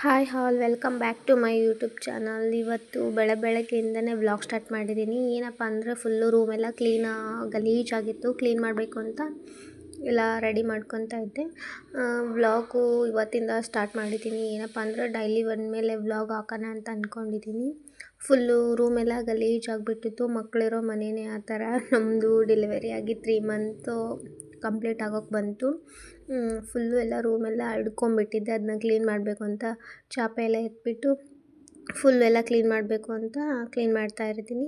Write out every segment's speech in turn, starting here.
Hi all welcome back to my YouTube channel. ಇವತ್ತು ಬೆಳಗ್ಗೆಯಿಂದನೇ vlog start ಮಾಡಿದ್ದೀನಿ. ಏನಪ್ಪ ಅಂದರೆ ಫುಲ್ಲು ರೂಮೆಲ್ಲ ಗಲೀಜಾಗಿತ್ತು, ಕ್ಲೀನ್ ಮಾಡಬೇಕು ಅಂತ ಎಲ್ಲ ರೆಡಿ ಮಾಡ್ಕೊತಾ ಇದ್ದೆ. ವ್ಲಾಗು ಇವತ್ತಿಂದ ಸ್ಟಾರ್ಟ್ ಮಾಡಿದ್ದೀನಿ. ಏನಪ್ಪ ಅಂದರೆ ಡೈಲಿ ಮೇಲೆ ವ್ಲಾಗ್ ಹಾಕೋಣ ಅಂತ ಅಂದ್ಕೊಂಡಿದ್ದೀನಿ. ಫುಲ್ಲು ರೂಮೆಲ್ಲ ಗಲೀಜಾಗಿಬಿಟ್ಟಿತ್ತು. ಮಕ್ಕಳಿರೋ ಮನೆಯೇ ಆ ಥರ. ನಮ್ಮದು ಡೆಲಿವರಿ ಆಗಿ 3 ಮಂತು ಕಂಪ್ಲೀಟ್ ಆಗೋಕ್ಕೆ ಬಂತು. ಫುಲ್ಲು ಎಲ್ಲ ರೂಮೆಲ್ಲ ಅಡ್ಕೊಂಬಿಟ್ಟಿದ್ದೆ. ಅದನ್ನ ಕ್ಲೀನ್ ಮಾಡಬೇಕು ಅಂತ ಚಾಪೆ ಎಲ್ಲ ಎತ್ಬಿಟ್ಟು ಫುಲ್ ಎಲ್ಲ ಕ್ಲೀನ್ ಮಾಡಬೇಕು ಅಂತ ಕ್ಲೀನ್ ಮಾಡ್ತಾ ಇರ್ತೀನಿ.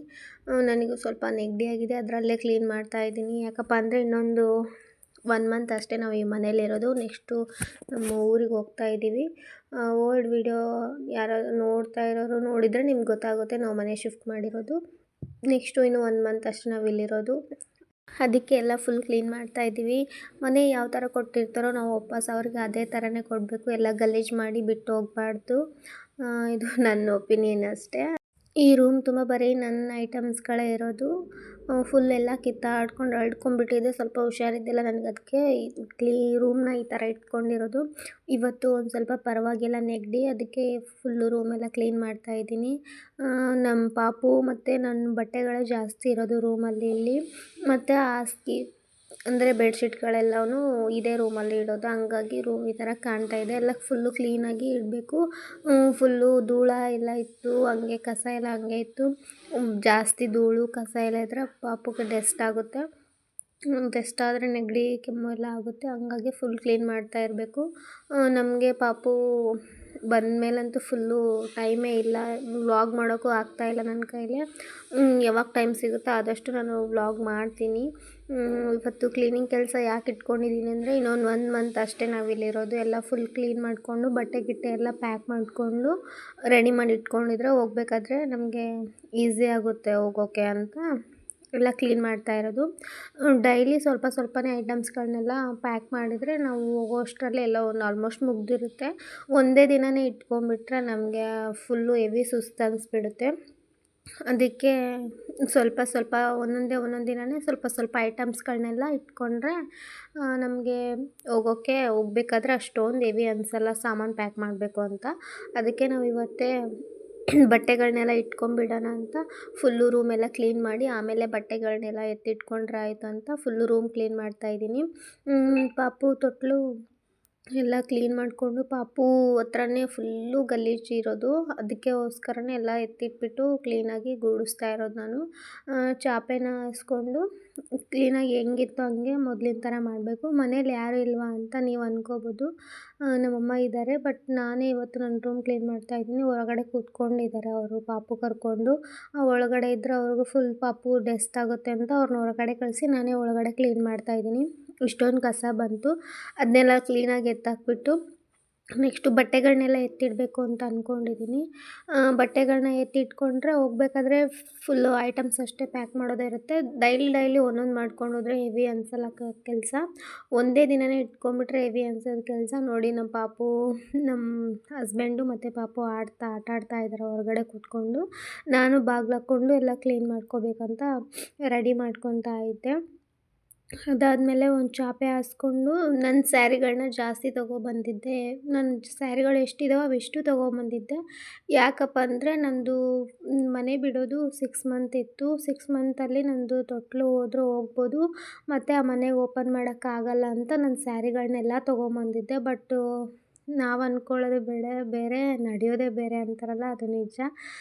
ನನಗೂ ಸ್ವಲ್ಪ ನೆಗಡಿ ಆಗಿದೆ, ಅದರಲ್ಲೇ ಕ್ಲೀನ್ ಮಾಡ್ತಾಯಿದ್ದೀನಿ. ಯಾಕಪ್ಪ ಅಂದರೆ ಇನ್ನೊಂದು 1 ಮಂತ್ ಅಷ್ಟೇ ನಾವು ಈ ಮನೇಲಿರೋದು. ನೆಕ್ಸ್ಟು ನಮ್ಮ ಊರಿಗೆ ಹೋಗ್ತಾ ಇದ್ದೀವಿ. ಓಲ್ಡ್ ವಿಡಿಯೋ ಯಾರಾದರೂ ನೋಡ್ತಾ ಇರೋರು ನೋಡಿದರೆ ನಿಮ್ಗೆ ಗೊತ್ತಾಗುತ್ತೆ ನಾವು ಮನೆ ಶಿಫ್ಟ್ ಮಾಡಿರೋದು. ನೆಕ್ಸ್ಟು ಇನ್ನು 1 ಮಂತ್ ಅಷ್ಟೇ ನಾವು ಇಲ್ಲಿರೋದು. ಅದಕ್ಕೆ ಎಲ್ಲ ಫುಲ್ ಕ್ಲೀನ್ ಮಾಡ್ತಾಯಿದ್ದೀವಿ. ಮನೆ ಯಾವ ಥರ ಕೊಟ್ಟಿರ್ತಾರೋ ನಾವು ವಾಪಸ್ ಅವ್ರಿಗೆ ಅದೇ ಥರನೇ ಕೊಡಬೇಕು. ಎಲ್ಲ ಗಲೀಜು ಮಾಡಿ ಬಿಟ್ಟು ಹೋಗಬಾರ್ದು. ಇದು ನನ್ನ ಒಪಿನಿಯನ್ ಅಷ್ಟೇ. ಈ ರೂಮ್ ತುಂಬ ಬರೀ ನನ್ನ ಐಟಮ್ಸ್ಗಳೇ ಇರೋದು. ಫುಲ್ ಎಲ್ಲ ಅಳ್ಕೊಂಡ್ಬಿಟ್ಟಿದೆ. ಸ್ವಲ್ಪ ಹುಷಾರಿದ್ದಿಲ್ಲ ನನಗೆ, ಅದಕ್ಕೆ ರೂಮ್ನ ಈ ಥರ ಇಟ್ಕೊಂಡಿರೋದು. ಇವತ್ತು ಒಂದು ಸ್ವಲ್ಪ ಪರವಾಗಿಲ್ಲ ನೆಗಡಿ, ಅದಕ್ಕೆ ಫುಲ್ಲು ರೂಮೆಲ್ಲ ಕ್ಲೀನ್ ಮಾಡ್ತಾಯಿದ್ದೀನಿ. ನಮ್ಮ ಪಾಪು ಮತ್ತು ನನ್ನ ಬಟ್ಟೆಗಳೇ ಜಾಸ್ತಿ ಇರೋದು ರೂಮಲ್ಲಿ ಇಲ್ಲಿ. ಮತ್ತು ಹಾಸಿಗೆ ಅಂದರೆ ಬೆಡ್ಶೀಟ್ಗಳೆಲ್ಲವೂ ಇದೇ ರೂಮಲ್ಲಿ ಇಡೋದು. ಹಂಗಾಗಿ ರೂಮ್ ಈ ಥರ ಕಾಣ್ತಾ ಇದೆ. ಎಲ್ಲ ಫುಲ್ಲು ಕ್ಲೀನಾಗಿ ಇಡಬೇಕು. ಫುಲ್ಲು ಧೂಳ ಎಲ್ಲ ಇತ್ತು, ಹಂಗೆ ಕಸ ಎಲ್ಲ ಹಂಗೆ ಇತ್ತು. ಜಾಸ್ತಿ ಧೂಳು ಕಸ ಎಲ್ಲ ಇದ್ದರೆ ಪಾಪುಗೆ ಡಸ್ಟ್ ಆಗುತ್ತೆ. ಡಸ್ಟ್ ಆದರೆ ನೆಗಡಿ ಕೆಮ್ಮು ಎಲ್ಲ ಆಗುತ್ತೆ. ಹಂಗಾಗಿ ಫುಲ್ ಕ್ಲೀನ್ ಮಾಡ್ತಾ ಇರಬೇಕು. ನಮಗೆ ಪಾಪು ಬಂದಮೇಲಂತೂ ಫುಲ್ಲು ಟೈಮೇ ಇಲ್ಲ. ವ್ಲಾಗ್ ಮಾಡೋಕ್ಕೂ ಆಗ್ತಾಯಿಲ್ಲ ನನ್ನ ಕೈಲಿ. ಯಾವಾಗ ಟೈಮ್ ಸಿಗುತ್ತೋ ಆದಷ್ಟು ನಾನು ವ್ಲಾಗ್ ಮಾಡ್ತೀನಿ. ಇವತ್ತು ಕ್ಲೀನಿಂಗ್ ಕೆಲಸ ಯಾಕೆ ಇಟ್ಕೊಂಡಿದ್ದೀನಿ ಅಂದರೆ ಇನ್ನೊಂದು 1 ಮಂತ್ ಅಷ್ಟೇ ನಾವಿಲ್ಲಿರೋದು. ಎಲ್ಲ ಫುಲ್ ಕ್ಲೀನ್ ಮಾಡಿಕೊಂಡು ಬಟ್ಟೆ ಗಿಟ್ಟೆ ಎಲ್ಲ ಪ್ಯಾಕ್ ಮಾಡಿಕೊಂಡು ರೆಡಿ ಮಾಡಿ ಇಟ್ಕೊಂಡಿದ್ರೆ ಹೋಗ್ಬೇಕಾದ್ರೆ ನಮಗೆ ಈಸಿ ಆಗುತ್ತೆ ಹೋಗೋಕ್ಕೆ ಅಂತ ಎಲ್ಲ ಕ್ಲೀನ್ ಮಾಡ್ತಾ ಇರೋದು. ಡೈಲಿ ಸ್ವಲ್ಪ ಸ್ವಲ್ಪನೇ ಐಟಮ್ಸ್ಗಳನ್ನೆಲ್ಲ ಪ್ಯಾಕ್ ಮಾಡಿದರೆ ನಾವು ಹೋಗೋ ಅಷ್ಟರಲ್ಲಿ ಎಲ್ಲ ಒಂದು ಆಲ್ಮೋಸ್ಟ್ ಮುಗಿದಿರುತ್ತೆ. ಒಂದೇ ದಿನವೇ ಇಟ್ಕೊಂಡ್ಬಿಟ್ರೆ ನಮಗೆ ಫುಲ್ಲು ಹೆವಿ ಸುಸ್ತು ಅನಿಸ್ಬಿಡುತ್ತೆ. ಅದಕ್ಕೆ ಸ್ವಲ್ಪ ಒಂದೊಂದು ದಿನವೇ ಸ್ವಲ್ಪ ಐಟಮ್ಸ್ಗಳನ್ನೆಲ್ಲ ಇಟ್ಕೊಂಡ್ರೆ ನಮಗೆ ಹೋಗ್ಬೇಕಾದ್ರೆ ಅಷ್ಟೊಂದು ಹೆವಿ ಅನಿಸಲ್ಲ ಸಾಮಾನು ಪ್ಯಾಕ್ ಮಾಡಬೇಕು ಅಂತ. ಅದಕ್ಕೆ ನಾವು ಇವತ್ತೇ ಬಟ್ಟೆಗಳನ್ನೆಲ್ಲ ಇಟ್ಕೊಂಡ್ಬಿಡೋಣ ಅಂತ ಫುಲ್ಲು ರೂಮೆಲ್ಲ ಕ್ಲೀನ್ ಮಾಡಿ ಆಮೇಲೆ ಬಟ್ಟೆಗಳನ್ನೆಲ್ಲ ಎತ್ತಿಟ್ಕೊಂಡ್ರೆ ಆಯಿತು ಅಂತ ಫುಲ್ಲು ರೂಮ್ ಕ್ಲೀನ್ ಮಾಡ್ತಾಯಿದ್ದೀನಿ. ಪಾಪು ತೊಟ್ಲು ಎಲ್ಲ ಕ್ಲೀನ್ ಮಾಡಿಕೊಂಡು ಪಾಪು ಹತ್ರನೇ ಫುಲ್ಲು ಗಲೀಜಿರೋದು. ಅದಕ್ಕೋಸ್ಕರನೇ ಎಲ್ಲ ಎತ್ತಿಟ್ಬಿಟ್ಟು ಕ್ಲೀನಾಗಿ ಗುಡಿಸ್ತಾ ಇರೋದು ನಾನು. ಚಾಪೆನ ಹಾಸ್ಕೊಂಡು ಕ್ಲೀನಾಗಿ ಹೆಂಗಿತ್ತು ಹಂಗೆ ಮೊದಲಿನ ಥರ ಮಾಡಬೇಕು. ಮನೇಲಿ ಯಾರೂ ಇಲ್ವಾ ಅಂತ ನೀವು ಅಂದ್ಕೋಬೋದು. ನಮ್ಮಮ್ಮ ಇದ್ದಾರೆ, ಬಟ್ ನಾನೇ ಇವತ್ತು ನನ್ನ ರೂಮ್ ಕ್ಲೀನ್ ಮಾಡ್ತಾಯಿದ್ದೀನಿ. ಹೊರಗಡೆ ಕೂತ್ಕೊಂಡಿದ್ದಾರೆ ಅವರು ಪಾಪು ಕರ್ಕೊಂಡು. ಒಳಗಡೆ ಇದ್ದರೆ ಅವ್ರಿಗೂ ಫುಲ್ ಪಾಪು ಡಸ್ಟ್ ಆಗುತ್ತೆ ಅಂತ ಅವ್ರನ್ನ ಹೊರಗಡೆ ಕಳಿಸಿ ನಾನೇ ಒಳಗಡೆ ಕ್ಲೀನ್ ಮಾಡ್ತಾಯಿದ್ದೀನಿ. ಇಷ್ಟೊಂದು ಕಸ ಬಂತು, ಅದನ್ನೆಲ್ಲ ಕ್ಲೀನಾಗಿ ಎತ್ತಾಕ್ಬಿಟ್ಟು ನೆಕ್ಸ್ಟು ಬಟ್ಟೆಗಳನ್ನೆಲ್ಲ ಎತ್ತಿಡಬೇಕು ಅಂತ ಅಂದ್ಕೊಂಡಿದ್ದೀನಿ. ಬಟ್ಟೆಗಳನ್ನ ಎತ್ತಿಟ್ಕೊಂಡ್ರೆ ಹೋಗ್ಬೇಕಾದ್ರೆ ಫುಲ್ಲು ಐಟಮ್ಸ್ ಅಷ್ಟೇ ಪ್ಯಾಕ್ ಮಾಡೋದೇ ಇರುತ್ತೆ. ಡೈಲಿ ಒಂದೊಂದು ಮಾಡ್ಕೊಂಡು ಹೋದರೆ ಹೆವಿ ಅನಿಸಲ್ಲ ಕೆಲಸ. ಒಂದೇ ದಿನವೇ ಇಟ್ಕೊಂಡ್ಬಿಟ್ರೆ ಹೆವಿ ಅನ್ಸೋದು ಕೆಲಸ. ನೋಡಿ ನಮ್ಮ ಪಾಪು ನಮ್ಮ ಹಸ್ಬೆಂಡು ಮತ್ತು ಪಾಪು ಆಟ ಆಡ್ತಾ ಇದ್ದಾರೆ ಹೊರಗಡೆ ಕೂತ್ಕೊಂಡು. ನಾನು ಬಾಗಿಲು ಹಾಕ್ಕೊಂಡು ಎಲ್ಲ ಕ್ಲೀನ್ ಮಾಡ್ಕೋಬೇಕಂತ ರೆಡಿ ಮಾಡ್ಕೊತಾ ಇದ್ದೆ. ಅದಾದಮೇಲೆ ಒಂದು ಚಾಪೆ ಹಾಸ್ಕೊಂಡು ನನ್ನ ಸ್ಯಾರಿಗಳನ್ನ ಜಾಸ್ತಿ ತೊಗೊಬಂದಿದ್ದೆ. ನನ್ನ ಸ್ಯಾರಿಗಳು ಎಷ್ಟಿದಾವೋ ಅವೆಷ್ಟು ತೊಗೊಬಂದಿದ್ದೆ. ಯಾಕಪ್ಪ ಅಂದರೆ ನಂದು ಮನೆ ಬಿಡೋದು 6 ಮಂತ್ ಇತ್ತು. 6 ಮಂತಲ್ಲಿ ನಂದು ತೊಟ್ಲು ಹೋದ್ರೂ ಹೋಗ್ಬೋದು, ಮತ್ತು ಆ ಮನೆ ಓಪನ್ ಮಾಡೋಕ್ಕಾಗಲ್ಲ ಅಂತ ನನ್ನ ಸ್ಯಾರಿಗಳನ್ನೆಲ್ಲ ತೊಗೊಬಂದಿದ್ದೆ. ಬಟ್ಟು ನಾವು ಅಂದ್ಕೊಳ್ಳೋದೇ ಬೇರೆ, ನಡೆಯೋದೇ ಬೇರೆ ಅಂತಾರಲ್ಲ, ಅದು ನಿಜ.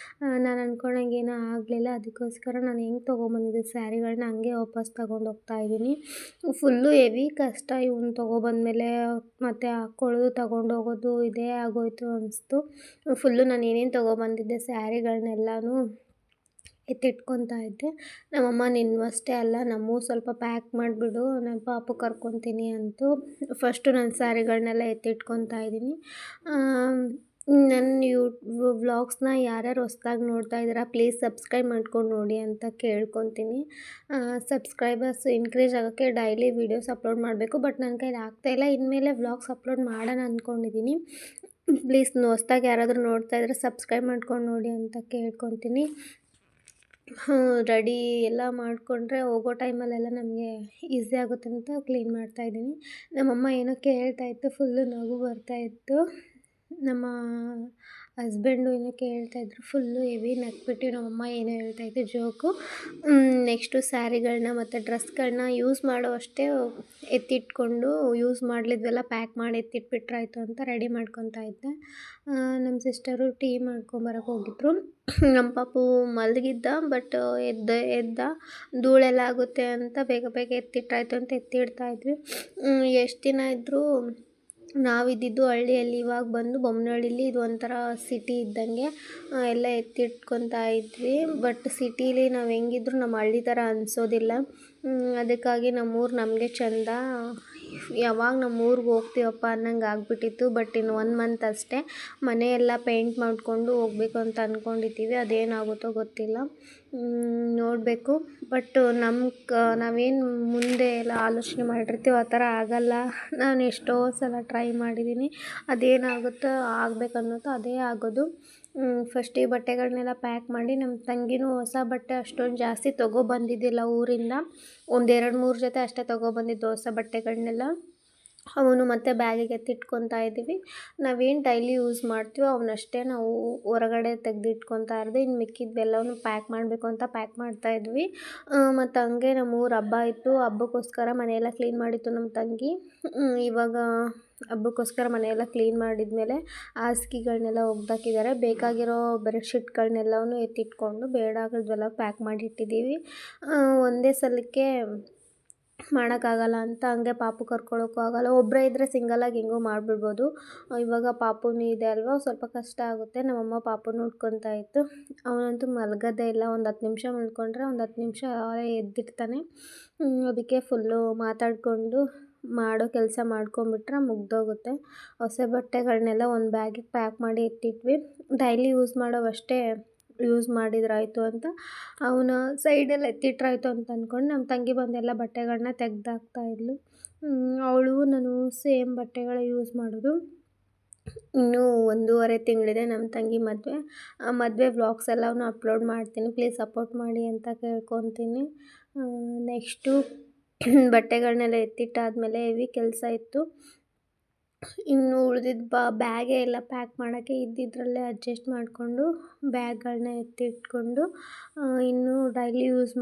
ನಾನು ಅಂದ್ಕೊಂಡಂಗೆ ಏನೂ ಆಗಲಿಲ್ಲ. ಅದಕ್ಕೋಸ್ಕರ ನಾನು ಹೆಂಗೆ ತೊಗೊಬಂದಿದ್ದೆ ಸ್ಯಾರಿಗಳನ್ನ ಹಂಗೆ ವಾಪಸ್ ತಗೊಂಡು ಹೋಗ್ತಾಯಿದ್ದೀನಿ. ಫುಲ್ಲು ಹೆವಿ ಕಷ್ಟ ಇವನ್ನ ತೊಗೊಬಂದಮೇಲೆ ಮತ್ತು ಹಾಕ್ಕೊಳ್ಳೋದು ತಗೊಂಡೋಗೋದು ಇದೇ ಆಗೋಯ್ತು ಅನಿಸ್ತು. ಫುಲ್ಲು ನಾನು ಏನೇನು ತೊಗೊಬಂದಿದ್ದೆ ಸ್ಯಾರಿಗಳನ್ನೆಲ್ಲನೂ ಎತ್ತಿಟ್ಕೊತಾ ಇದ್ದೆ. ನಮ್ಮಮ್ಮ ನಿನ್ನೂ ಅಷ್ಟೇ ಅಲ್ಲ ನಮ್ಮೂ ಸ್ವಲ್ಪ ಪ್ಯಾಕ್ ಮಾಡಿಬಿಡು, ನಾನು ಪಾಪು ಕರ್ಕೊತೀನಿ ಅಂತು. ಫಸ್ಟು ನನ್ನ ಸ್ಯಾರಿಗಳನ್ನೆಲ್ಲ ಎತ್ತಿಟ್ಕೊತಾ ಇದ್ದೀನಿ. ನನ್ನ ವ್ಲಾಗ್ಸ್ನ ಯಾರ್ಯಾರು ಹೊಸ್ದಾಗಿ ನೋಡ್ತಾ ಇದ್ದೀರಾ ಪ್ಲೀಸ್ ಸಬ್ಸ್ಕ್ರೈಬ್ ಮಾಡ್ಕೊಂಡು ನೋಡಿ ಅಂತ ಕೇಳ್ಕೊತೀನಿ. ಸಬ್ಸ್ಕ್ರೈಬರ್ಸ್ ಇನ್ಕ್ರೀಸ್ ಆಗೋಕ್ಕೆ ಡೈಲಿ ವೀಡಿಯೋಸ್ ಅಪ್ಲೋಡ್ ಮಾಡಬೇಕು, ಬಟ್ ನನ್ನ ಕೈಲಿ ಆಗ್ತಾಯಿಲ್ಲ. ಇನ್ಮೇಲೆ ವ್ಲಾಗ್ಸ್ ಅಪ್ಲೋಡ್ ಮಾಡೋಣ ಅಂದ್ಕೊಂಡಿದ್ದೀನಿ. ಪ್ಲೀಸ್ ಹೊಸ್ದಾಗಿ ಯಾರಾದರೂ ನೋಡ್ತಾ ಇದ್ದರೆ ಸಬ್ಸ್ಕ್ರೈಬ್ ಮಾಡ್ಕೊಂಡು ನೋಡಿ ಅಂತ ಕೇಳ್ಕೊತೀನಿ. ರೆಡಿ ಎಲ್ಲ ಮಾಡಿಕೊಂಡ್ರೆ ಹೋಗೋ ಟೈಮಲ್ಲೆಲ್ಲ ನಮಗೆ ಈಸಿ ಆಗುತ್ತೆ ಅಂತ ಕ್ಲೀನ್ ಮಾಡ್ತಾಯಿದ್ದೀನಿ. ನಮ್ಮಮ್ಮ ಏನೋ ಕೇಳ್ತಾಯಿತ್ತು, ಫುಲ್ಲು ನಗು ಬರ್ತಾಯಿತ್ತು. ನಮ್ಮ ಹಸ್ಬೆಂಡು ಏನೋ ಕೇಳ್ತಾಯಿದ್ರು, ಫುಲ್ಲು ಹೆವಿ ನಕ್ಬಿಟ್ಟು ನಮ್ಮಮ್ಮ ಏನೋ ಹೇಳ್ತಾಯಿದ್ರು ಜೋಕು. ನೆಕ್ಸ್ಟು ಸ್ಯಾರಿಗಳನ್ನ ಮತ್ತು ಡ್ರೆಸ್ಗಳನ್ನ ಯೂಸ್ ಮಾಡುವಷ್ಟೇ ಎತ್ತಿಟ್ಕೊಂಡು, ಯೂಸ್ ಮಾಡಲಿದ್ವೆಲ್ಲ ಪ್ಯಾಕ್ ಮಾಡಿ ಎತ್ತಿಟ್ಬಿಟ್ರಾಯ್ತು ಅಂತ ರೆಡಿ ಮಾಡ್ಕೊತಾ ಇದ್ದೆ. ನಮ್ಮ ಸಿಸ್ಟರು ಟೀ ಮಾಡ್ಕೊಂಬರಕ್ಕೆ ಹೋಗಿದ್ರು. ನಮ್ಮ ಪಾಪು ಮಲಗಿದ್ದ, ಬಟ್ ಎದ್ದ ಧೂಳೆಲ್ಲ ಆಗುತ್ತೆ ಅಂತ ಬೇಗ ಬೇಗ ಎತ್ತಿಟ್ರಾಯ್ತು ಅಂತ ಎತ್ತಿಡ್ತಾಯಿದ್ವಿ. ಎಷ್ಟು ದಿನ ಇದ್ದರೂ ನಾವಿದ್ದಿದ್ದು ಹಳ್ಳಿಯಲ್ಲಿ, ಇವಾಗ ಬಂದು ಬೊಮ್ಮನಹಳ್ಳಿಲಿ ಇದು ಒಂಥರ ಸಿಟಿ ಇದ್ದಂಗೆ ಎಲ್ಲ ಎತ್ತಿಟ್ಕೊತಾ ಇದ್ವಿ. ಬಟ್ ಸಿಟೀಲಿ ನಾವು ಹೆಂಗಿದ್ರು ನಮ್ಮ ಹಳ್ಳಿ ಥರ ಅನಿಸೋದಿಲ್ಲ. ಅದಕ್ಕಾಗಿ ನಮ್ಮೂರು ನಮಗೆ ಚೆಂದ. ಯಾವಾಗ ನಮ್ಮ ಊರಿಗೆ ಹೋಗ್ತೀವಪ್ಪ ಅನ್ನಂಗೆ ಆಗ್ಬಿಟ್ಟಿತ್ತು. ಬಟ್ ಇನ್ನು 1 ಮಂತ್ ಅಷ್ಟೇ, ಮನೆಯೆಲ್ಲ ಪೇಂಟ್ ಮಾಡಿಕೊಂಡು ಹೋಗ್ಬೇಕು ಅಂತ ಅಂದ್ಕೊಂಡಿದ್ದೀವಿ. ಅದೇನಾಗುತ್ತೋ ಗೊತ್ತಿಲ್ಲ, ನೋಡಬೇಕು. ಬಟ್ ನಾವೇನು ಮುಂದೆ ಎಲ್ಲ ಆಲೋಚನೆ ಮಾಡಿರ್ತೀವಿ ಆ ಥರ ಆಗೋಲ್ಲ. ನಾನು ಎಷ್ಟೋ ಸಲ ಟ್ರೈ ಮಾಡಿದ್ದೀನಿ, ಅದೇನಾಗುತ್ತೋ ಆಗಬೇಕನ್ನೋದು ಅದೇ ಆಗೋದು. ಫಸ್ಟ್ ಈ ಬಟ್ಟೆಗಳನ್ನೆಲ್ಲ ಪ್ಯಾಕ್ ಮಾಡಿ, ನಮ್ಮ ತಂಗಿನೂ ಹೊಸ ಬಟ್ಟೆ ಅಷ್ಟೊಂದು ಜಾಸ್ತಿ ತೊಗೊಬಂದಿದ್ದಿಲ್ಲ ಊರಿಂದ. 1 2 3 ಜೊತೆ ಅಷ್ಟೇ ತೊಗೊಬಂದಿದ್ದು ಹೊಸ ಬಟ್ಟೆಗಳನ್ನೆಲ್ಲ. ಅವನು ಮತ್ತೆ ಬ್ಯಾಗಿಗೆ ಎತ್ತಿಟ್ಕೊತಾ ಇದ್ದೀವಿ. ನಾವೇನು ಡೈಲಿ ಯೂಸ್ ಮಾಡ್ತೀವೋ ಅವನ್ನಷ್ಟೇ ನಾವು ಹೊರಗಡೆ ತೆಗೆದಿಟ್ಕೊತಾ ಇರೋದು. ಇನ್ನು ಮಿಕ್ಕಿದ್ದೆಲ್ಲವೂ ಪ್ಯಾಕ್ ಮಾಡಬೇಕು ಅಂತ ಪ್ಯಾಕ್ ಮಾಡ್ತಾಯಿದ್ವಿ. ಮತ್ತು ಹಂಗೆ ನಮ್ಮೂರ ಹಬ್ಬ ಇತ್ತು. ಹಬ್ಬಕ್ಕೋಸ್ಕರ ಮನೆಯೆಲ್ಲ ಕ್ಲೀನ್ ಮಾಡಿತ್ತು ನಮ್ಮ ತಂಗಿ. ಇವಾಗ ಹಬ್ಬಕ್ಕೋಸ್ಕರ ಮನೆಯೆಲ್ಲ ಕ್ಲೀನ್ ಮಾಡಿದ್ಮೇಲೆ ಹಾಸಿಗೆಗಳ್ನೆಲ್ಲ ಒಗ್ದಾಕಿದ್ದಾರೆ. ಬೇಕಾಗಿರೋ ಬೆಡ್ಶೀಟ್ಗಳನ್ನೆಲ್ಲವೂ ಎತ್ತಿಟ್ಕೊಂಡು ಬೇಡಾಗಲ್ದೆಲ್ಲ ಪ್ಯಾಕ್ ಮಾಡಿ ಇಟ್ಟಿದ್ದೀವಿ. ಒಂದೇ ಸಲಕ್ಕೆ ಮಾಡೋಕ್ಕಾಗಲ್ಲ ಅಂತ ಹಂಗೆ ಪಾಪು ಕರ್ಕೊಳ್ಳೋಕ್ಕೂ ಆಗೋಲ್ಲ. ಒಬ್ಬರೇ ಇದ್ದರೆ ಸಿಂಗಲಾಗಿ ಹೆಂಗೋ ಮಾಡಿಬಿಡ್ಬೋದು. ಇವಾಗ ಪಾಪುನೂ ಇದೆ ಅಲ್ವಾ, ಸ್ವಲ್ಪ ಕಷ್ಟ ಆಗುತ್ತೆ. ನಮ್ಮಮ್ಮ ಪಾಪುನ ನೋಡ್ಕೊತಾ ಇತ್ತು. ಅವನಂತೂ ಮಲಗೋದೇ ಇಲ್ಲ. ಒಂದು 10 ನಿಮಿಷ ಮಲ್ಕೊಂಡ್ರೆ ಒಂದು 10 ನಿಮಿಷ ಎದ್ದಿರ್ತಾನೆ. ಅದಕ್ಕೆ ಫುಲ್ಲು ಮಾತಾಡಿಕೊಂಡು ಮಾಡೋ ಕೆಲಸ ಮಾಡ್ಕೊಂಬಿಟ್ರೆ ಮುಗ್ದೋಗುತ್ತೆ. ಹೊಸ ಬಟ್ಟೆಗಳನ್ನೆಲ್ಲ ಒಂದು ಬ್ಯಾಗಿಗೆ ಪ್ಯಾಕ್ ಮಾಡಿ ಇಟ್ಟಿಟ್ವಿ. ಡೈಲಿ ಯೂಸ್ ಮಾಡೋವಷ್ಟೇ ಯೂಸ್ ಮಾಡಿದ್ರಾಯ್ತು ಅಂತ ಅವನ ಸೈಡಲ್ಲಿ ಎತ್ತಿಟ್ರಾಯ್ತು ಅಂತ ಅಂದ್ಕೊಂಡು ನಮ್ಮ ತಂಗಿ ಬಂದೆಲ್ಲ ಬಟ್ಟೆಗಳನ್ನ ತೆಗ್ದಾಕ್ತಾಯಿದ್ಲು. ಅವಳು ನಾನು ಸೇಮ್ ಬಟ್ಟೆಗಳ ಯೂಸ್ ಮಾಡೋದು. ಇನ್ನೂ 1.5 ತಿಂಗಳಿದೆ ನಮ್ಮ ತಂಗಿ ಮದುವೆ. ಆ ಮದುವೆ ವ್ಲಾಗ್ಸ್ ಎಲ್ಲವೂ ಅಪ್ಲೋಡ್ ಮಾಡ್ತೀನಿ, ಪ್ಲೀಸ್ ಸಪೋರ್ಟ್ ಮಾಡಿ ಅಂತ ಕೇಳ್ಕೊತೀನಿ. ನೆಕ್ಸ್ಟು ಬಟ್ಟೆಗಳನ್ನೆಲ್ಲ ಎತ್ತಿಟ್ಟಾದಮೇಲೆ ಹೆವಿ ಕೆಲಸ ಇತ್ತು. ಇನ್ನು ಉಳಿದಿದ್ದ ಬ್ಯಾಗೇ ಎಲ್ಲ ಪ್ಯಾಕ್ ಮಾಡೋಕ್ಕೆ ಇದ್ದಿದ್ದರಲ್ಲೇ ಅಡ್ಜಸ್ಟ್ ಮಾಡಿಕೊಂಡು ಬ್ಯಾಗ್ಗಳನ್ನ ಎತ್ತಿಟ್ಕೊಂಡು, ಇನ್ನು ಡೈಲಿ ಯೂಸ್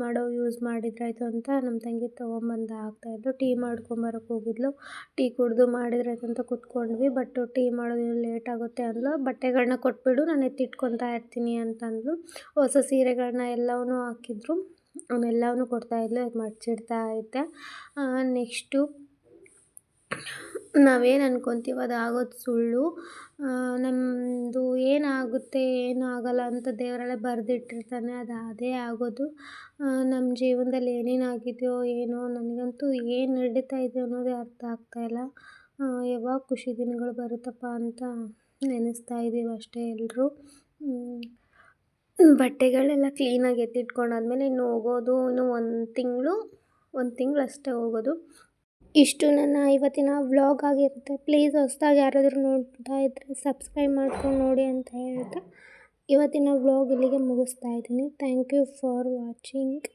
ಮಾಡಿದ್ರಾಯ್ತು ಅಂತ ನಮ್ಮ ತಂಗಿ ತೊಗೊಂಬಂದು ಹಾಕ್ತಾಯಿದ್ಲು. ಟೀ ಮಾಡ್ಕೊಂಬರಕ್ಕೆ ಹೋಗಿದ್ಲು. ಟೀ ಕುಡಿದು ಮಾಡಿದ್ರಾಯ್ತು ಅಂತ ಕೂತ್ಕೊಂಡ್ವಿ. ಬಟ್ ಟೀ ಮಾಡೋದು ಲೇಟ್ ಆಗುತ್ತೆ ಅಂದ್ಲು. ಬಟ್ಟೆಗಳನ್ನ ಕೊಟ್ಬಿಡು, ನಾನು ಎತ್ತಿಟ್ಕೊತಾ ಇರ್ತೀನಿ ಅಂತಂದ್ಲು. ಹೊಸ ಸೀರೆಗಳನ್ನ ಎಲ್ಲವೂ ಹಾಕಿದ್ರು, ಅವನ್ನೆಲ್ಲವೂ ಕೊಡ್ತಾಯಿದ್ಲು, ಮಡ್ಚಿಡ್ತಾ ಇದ್ದೆ. ನೆಕ್ಸ್ಟು ನಾವೇನು ಅನ್ಕೊತೀವೋ ಅದು ಆಗೋದು ಸುಳ್ಳು. ನಮ್ಮದು ಏನಾಗುತ್ತೆ ಏನೂ ಆಗೋಲ್ಲ ಅಂತ ದೇವರಲ್ಲೇ ಬರೆದಿಟ್ಟಿರ್ತಾನೆ, ಅದು ಅದೇ ಆಗೋದು. ನಮ್ಮ ಜೀವನದಲ್ಲಿ ಏನೇನಾಗಿದೆಯೋ ಏನೋ, ನನಗಂತೂ ಏನು ನಡೀತಾ ಇದೆ ಅನ್ನೋದೇ ಅರ್ಥ ಆಗ್ತಾಯಿಲ್ಲ. ಯಾವಾಗ ಖುಷಿ ದಿನಗಳು ಬರುತ್ತಪ್ಪ ಅಂತ ನೆನೆಸ್ತಾ ಇದ್ದೀವಿ ಅಷ್ಟೇ ಎಲ್ಲರೂ. ಬಟ್ಟೆಗಳೆಲ್ಲ ಕ್ಲೀನಾಗಿ ಎತ್ತಿಟ್ಕೊಂಡಾದ್ಮೇಲೆ ಇನ್ನು ಹೋಗೋದು ಇನ್ನು 1 ತಿಂಗಳು ಅಷ್ಟೇ ಹೋಗೋದು. ಇಷ್ಟು ನನ್ನ ಇವತ್ತಿನ ವ್ಲಾಗ್ ಆಗಿರುತ್ತೆ. ಪ್ಲೀಸ್ ಹೊಸ್ದಾಗಿ ಯಾರಾದರೂ ನೋಡ್ತಾ ಇದ್ದರೆ ಸಬ್ಸ್ಕ್ರೈಬ್ ಮಾಡ್ಕೊಂಡು ನೋಡಿ ಅಂತ ಹೇಳ್ತಾ ಇವತ್ತಿನ ವ್ಲಾಗ್ ಇಲ್ಲಿಗೆ ಮುಗಿಸ್ತಾ ಇದ್ದೀನಿ. Thank you for watching.